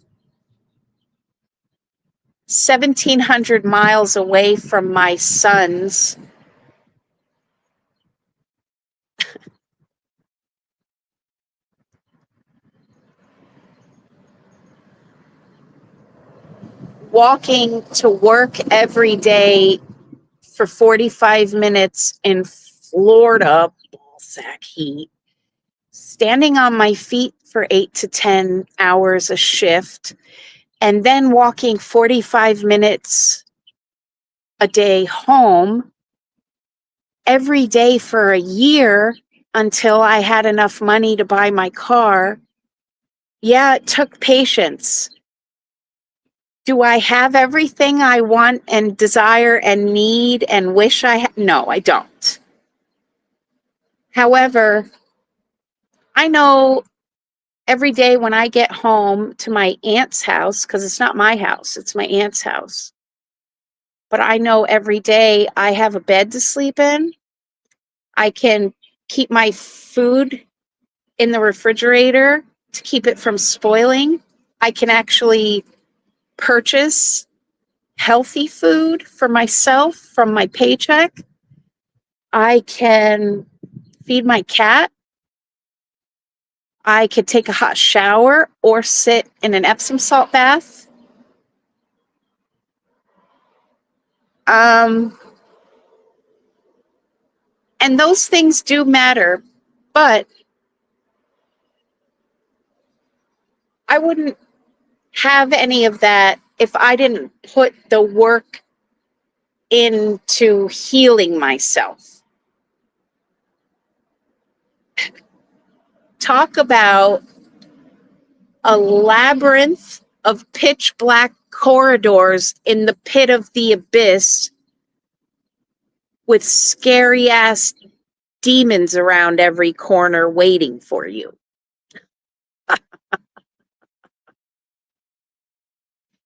[SPEAKER 1] 1,700 miles away from my sons, walking to work every day for 45 minutes in Florida, ballsack heat, standing on my feet for 8 to 10 hours a shift, and then walking 45 minutes a day home every day for a year until I had enough money to buy my car. Yeah, it took patience. Do I have everything I want and desire and need and wish I had? No, I don't. However, I know every day when I get home to my aunt's house, because it's not my house, it's my aunt's house. But I know every day I have a bed to sleep in. I can keep my food in the refrigerator to keep it from spoiling. I can actually purchase healthy food for myself from my paycheck. I can feed my cat. I could take a hot shower or sit in an Epsom salt bath. And those things do matter, but I wouldn't have any of that if I didn't put the work into healing myself. Talk about a labyrinth of pitch black corridors in the pit of the abyss with scary ass demons around every corner waiting for you.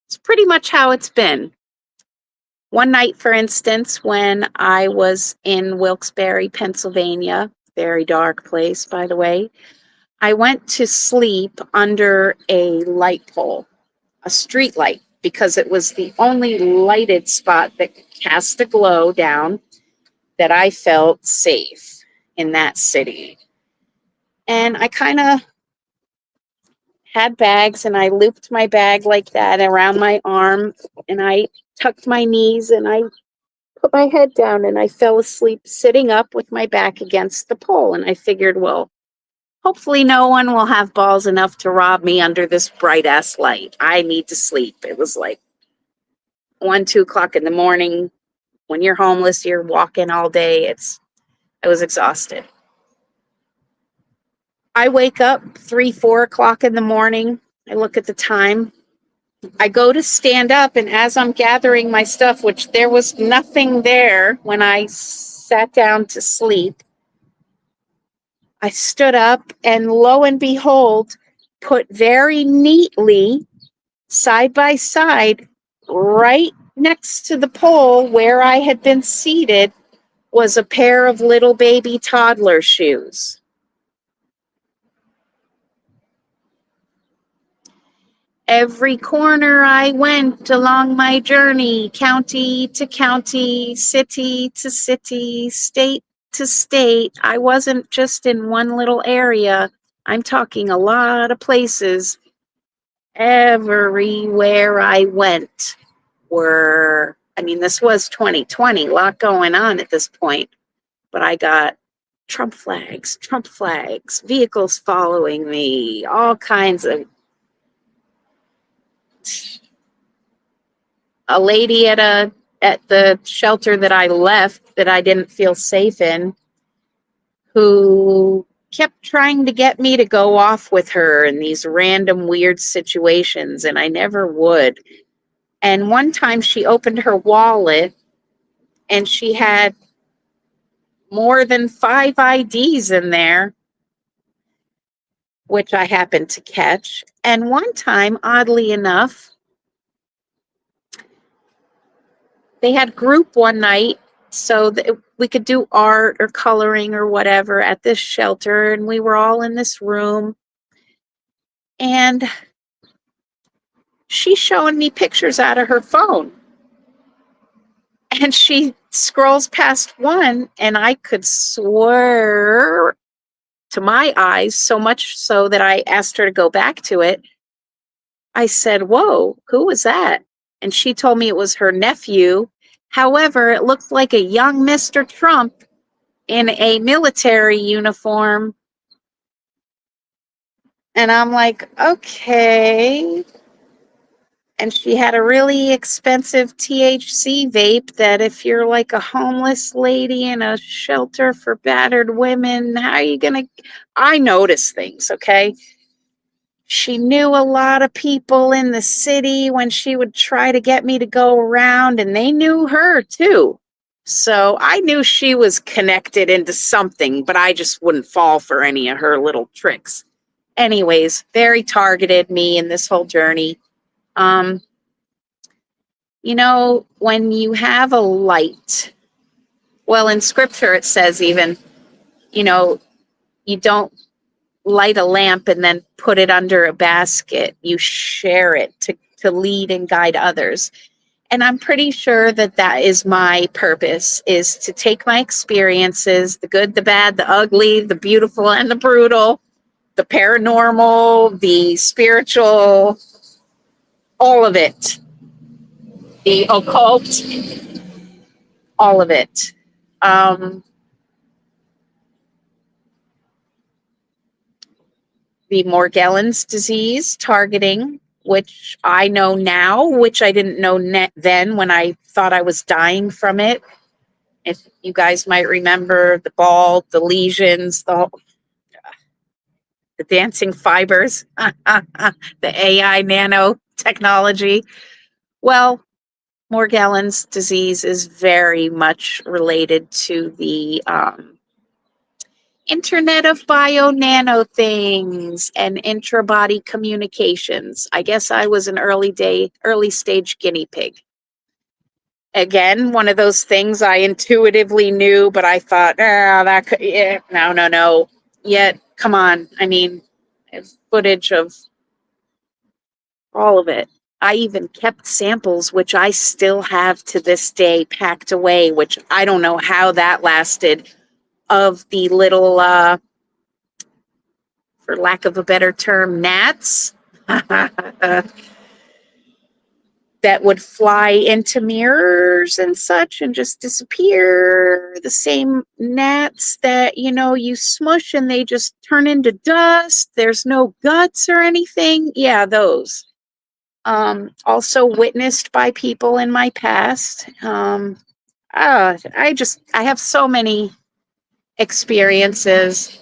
[SPEAKER 1] It's pretty much how it's been. One night, for instance, when I was in Wilkes-Barre, Pennsylvania, very dark place, by the way, I went to sleep under a light pole, a street light, because it was the only lighted spot that cast a glow down that I felt safe in that city. And I kind of had bags, and I looped my bag like that around my arm, and I tucked my knees, and I put my head down, and I fell asleep sitting up with my back against the pole. And I figured, well, hopefully no one will have balls enough to rob me under this bright ass light. I need to sleep. It was like 1, 2 o'clock in the morning. When you're homeless, you're walking all day. I was exhausted. I wake up 3, 4 o'clock in the morning. I look at the time. I go to stand up, and as I'm gathering my stuff, which there was nothing there when I sat down to sleep, I stood up, and lo and behold, put very neatly side by side, right next to the pole where I had been seated, was a pair of little baby toddler shoes. Every corner I went along my journey, county to county, city to city, state to state. I wasn't just in one little area. I'm talking a lot of places. Everywhere I went this was 2020, a lot going on at this point, but I got Trump flags, vehicles following me, all kinds of. A lady at the shelter that I left that I didn't feel safe in, who kept trying to get me to go off with her in these random weird situations, and I never would. And one time she opened her wallet, and she had more than 5 IDs in there, which I happened to catch. And one time, oddly enough, they had group one night so that we could do art or coloring or whatever at this shelter. And we were all in this room. And she's showing me pictures out of her phone. And she scrolls past one, and I could swear to my eyes, so much so that I asked her to go back to it. I said, "Whoa, who was that?" And she told me it was her nephew. However, it looked like a young Mr. Trump in a military uniform. And I'm like, okay. And she had a really expensive THC vape that if you're like a homeless lady in a shelter for battered women, how are you going to? I notice things, okay? She knew a lot of people in the city when she would try to get me to go around, and they knew her too. So I knew she was connected into something, but I just wouldn't fall for any of her little tricks. Anyways, very targeted me in this whole journey. You know, when you have a light, well, in scripture it says even, you know, you don't light a lamp and then put it under a basket. You share it to lead and guide others. And I'm pretty sure that that is my purpose, is to take my experiences, the good, the bad, the ugly, the beautiful, and the brutal, the paranormal, the spiritual, all of it, the occult, all of it. The Morgellons disease targeting, which I know now, which I didn't know then when I thought I was dying from it. If you guys might remember the bald, the lesions, the dancing fibers, the AI nanotechnology. Well, Morgellons disease is very much related to the Internet of Bio-Nano things and intra-body communications. I guess I was an early stage guinea pig. Again, one of those things I intuitively knew, but I thought, that could, yeah, no. Yet, come on. I mean, footage of all of it. I even kept samples, which I still have to this day packed away, which I don't know how that lasted, of the little, for lack of a better term, gnats that would fly into mirrors and such and just disappear. The same gnats that, you know, you smush and they just turn into dust. There's no guts or anything. Yeah, those. Also witnessed by people in my past. I have so many experiences.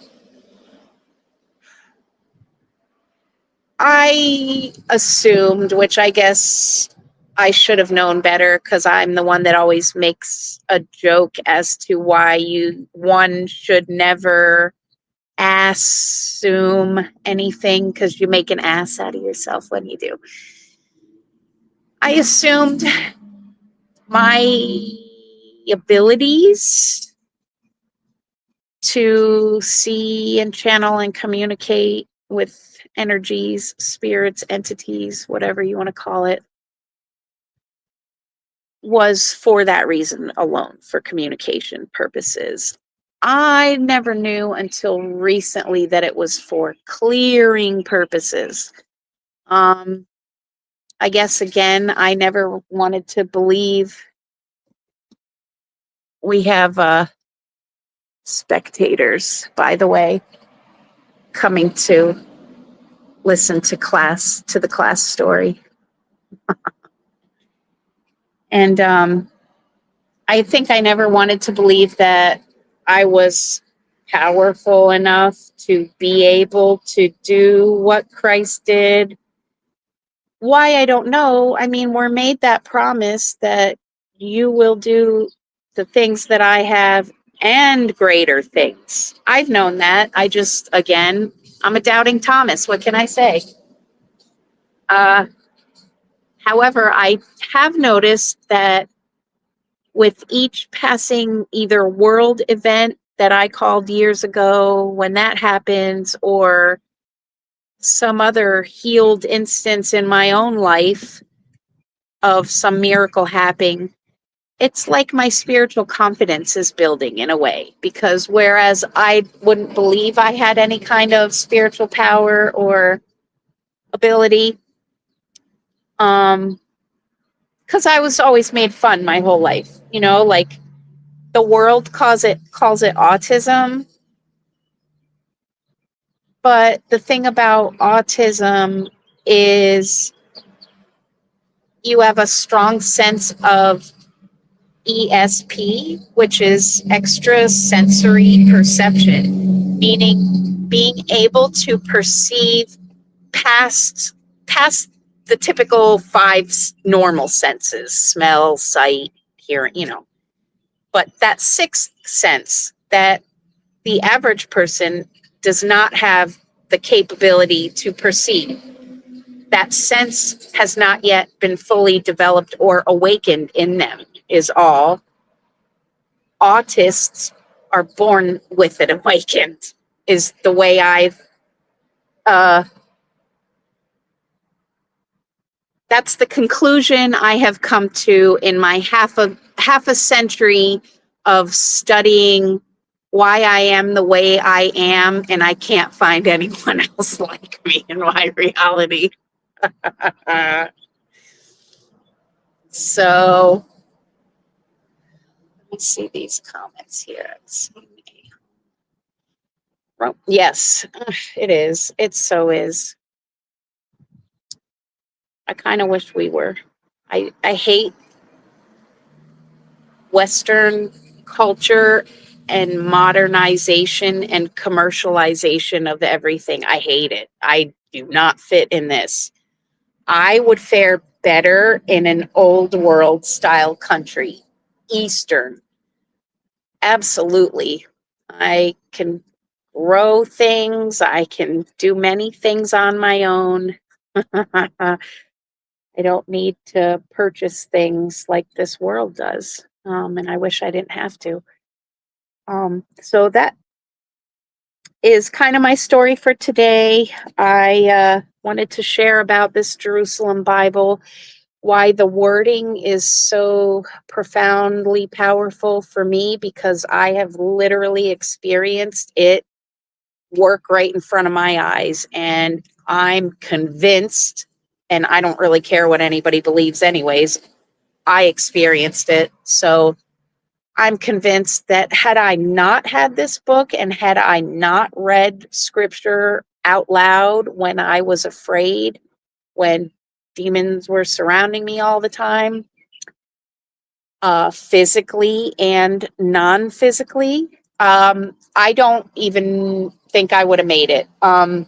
[SPEAKER 1] I assumed, which I guess I should have known better because I'm the one that always makes a joke as to why one should never assume anything, because you make an ass out of yourself when you do. I assumed my abilities to see and channel and communicate with energies, spirits, entities, whatever you want to call it, was for that reason alone, for communication purposes. I never knew until recently that it was for clearing purposes. I guess, again, I never wanted to believe. We have spectators, by the way, coming to listen to the class story. And I think I never wanted to believe that I was powerful enough to be able to do what Christ did. Why, I don't know. I mean, we're made that promise that you will do the things that I have and greater things. I've known that. Again, I'm a doubting Thomas. What can I say? Uh, However, I have noticed that with each passing either world event that I called years ago, when that happens, or some other healed instance in my own life of some miracle happening, it's like my spiritual confidence is building in a way. Because whereas I wouldn't believe I had any kind of spiritual power or ability, because I was always made fun my whole life, like the world calls it autism. But the thing about autism is you have a strong sense of ESP, which is extra sensory perception, meaning being able to perceive past the typical five normal senses: smell, sight, hearing, but that sixth sense that the average person does not have the capability to perceive. That sense has not yet been fully developed or awakened in them, is all. Autists are born with it awakened, is the way uh, that's the conclusion I have come to in my half a century of studying why I am the way I am, and I can't find anyone else like me in my reality. So let me see these comments here. Yes, it is. It so is. I kind of wish we were. I hate Western culture and modernization and commercialization of everything. I hate it. I do not fit in this. I would fare better in an old world style country, Eastern. Absolutely. I can grow things, I can do many things on my own. I don't need to purchase things like this world does. And I wish I didn't have to. So that is kind of my story for today. I wanted to share about this Jerusalem Bible, why the wording is so profoundly powerful for me, because I have literally experienced it work right in front of my eyes. And I'm convinced, and I don't really care what anybody believes, anyways. I experienced it. So I'm convinced that had I not had this book and had I not read scripture out loud when I was afraid, when demons were surrounding me all the time, physically and non-physically, I don't even think I would have made it. And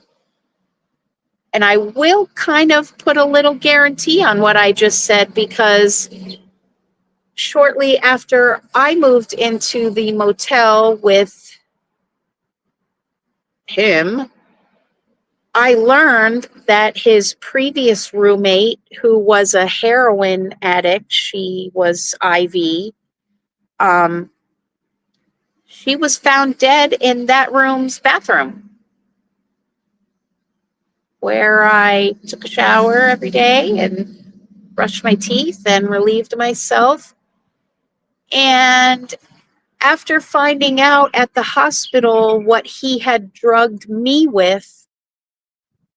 [SPEAKER 1] I will kind of put a little guarantee on what I just said, because shortly after I moved into the motel with him, I learned that his previous roommate, who was a heroin addict, she was IV, she was found dead in that room's bathroom, where I took a shower every day and brushed my teeth and relieved myself. And after finding out at the hospital what he had drugged me with,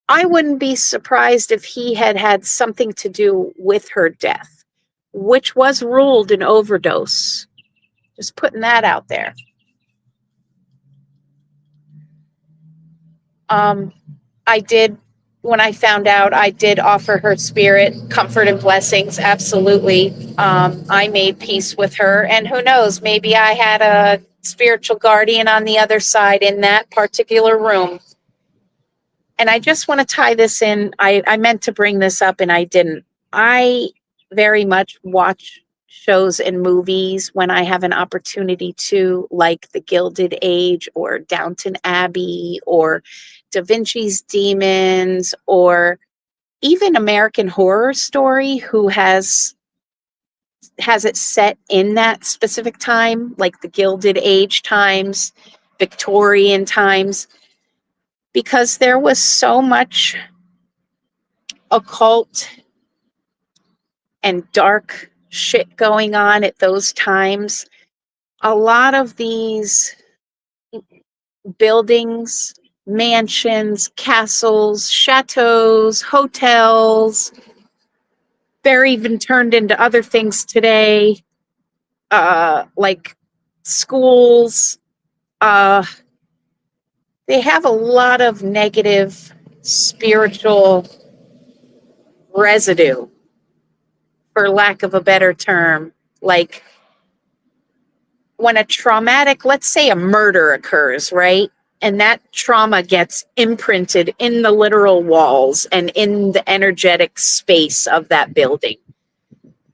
[SPEAKER 1] I wouldn't be surprised if he had had something to do with her death, which was ruled an overdose. Just putting that out there. I did, when I found out, I did offer her spirit comfort and blessings. Absolutely. I made peace with her, and who knows, maybe I had a spiritual guardian on the other side in that particular room. And I just want to tie this in. I meant to bring this up and I didn't. I very much watch shows and movies when I have an opportunity to, like The Gilded Age or Downton Abbey or Da Vinci's Demons, or even American Horror Story, who has it set in that specific time, like the Gilded Age times, Victorian times, because there was so much occult and dark shit going on at those times. A lot of these buildings, mansions, castles, chateaus, hotels, they're even turned into other things today, like schools. They have a lot of negative spiritual residue, for lack of a better term. Like when a traumatic, let's say a murder occurs, right? And that trauma gets imprinted in the literal walls and in the energetic space of that building.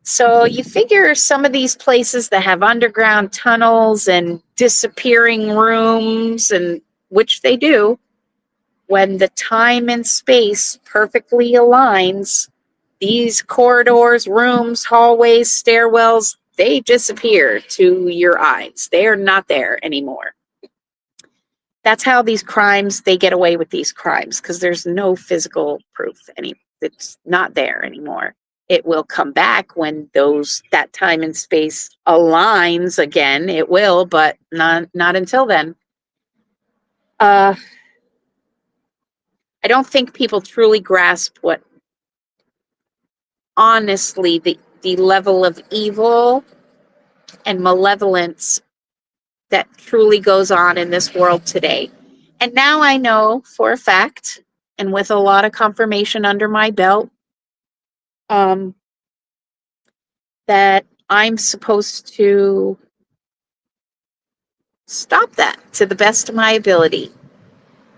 [SPEAKER 1] So you figure some of these places that have underground tunnels and disappearing rooms, and which they do, when the time and space perfectly aligns, these corridors, rooms, hallways, stairwells, they disappear to your eyes. They are not there anymore. That's how these crimes, they get away with these crimes, because there's no physical proof. It's not there anymore. It will come back when that time and space aligns again. It will, but not until then. I don't think people truly grasp what, honestly, the level of evil and malevolence that truly goes on in this world today. And now I know for a fact, and with a lot of confirmation under my belt, that I'm supposed to stop that to the best of my ability,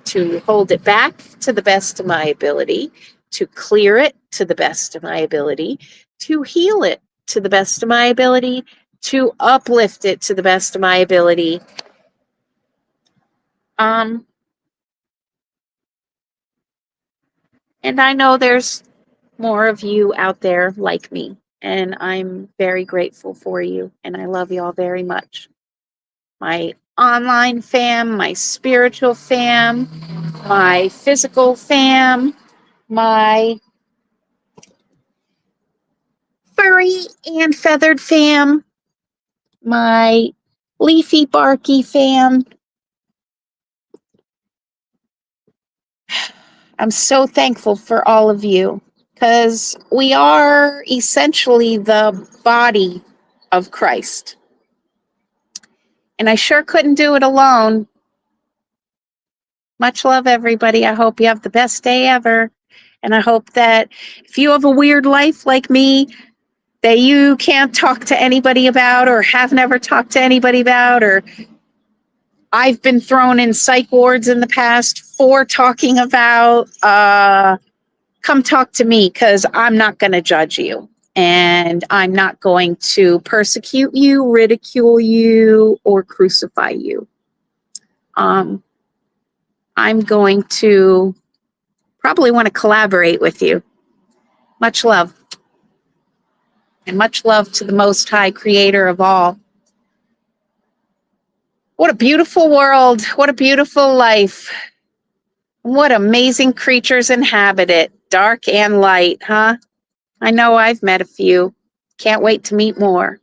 [SPEAKER 1] to hold it back to the best of my ability, to clear it to the best of my ability, to heal it to the best of my ability, to uplift it to the best of my ability. And I know there's more of you out there like me, and I'm very grateful for you, and I love you all very much. My online fam, my spiritual fam, my physical fam, my furry and feathered fam, my leafy barky fam. I'm so thankful for all of you, because we are essentially the body of Christ. And I sure couldn't do it alone. Much love, everybody. I hope you have the best day ever. And I hope that if you have a weird life like me that you can't talk to anybody about, or have never talked to anybody about, or I've been thrown in psych wards in the past for talking about, come talk to me, because I'm not going to judge you. And I'm not going to persecute you, ridicule you, or crucify you. I'm going to probably want to collaborate with you. Much love. And much love to the Most High Creator of all. What a beautiful world. What a beautiful life. What amazing creatures inhabit it, dark and light, huh? I know I've met a few. Can't wait to meet more.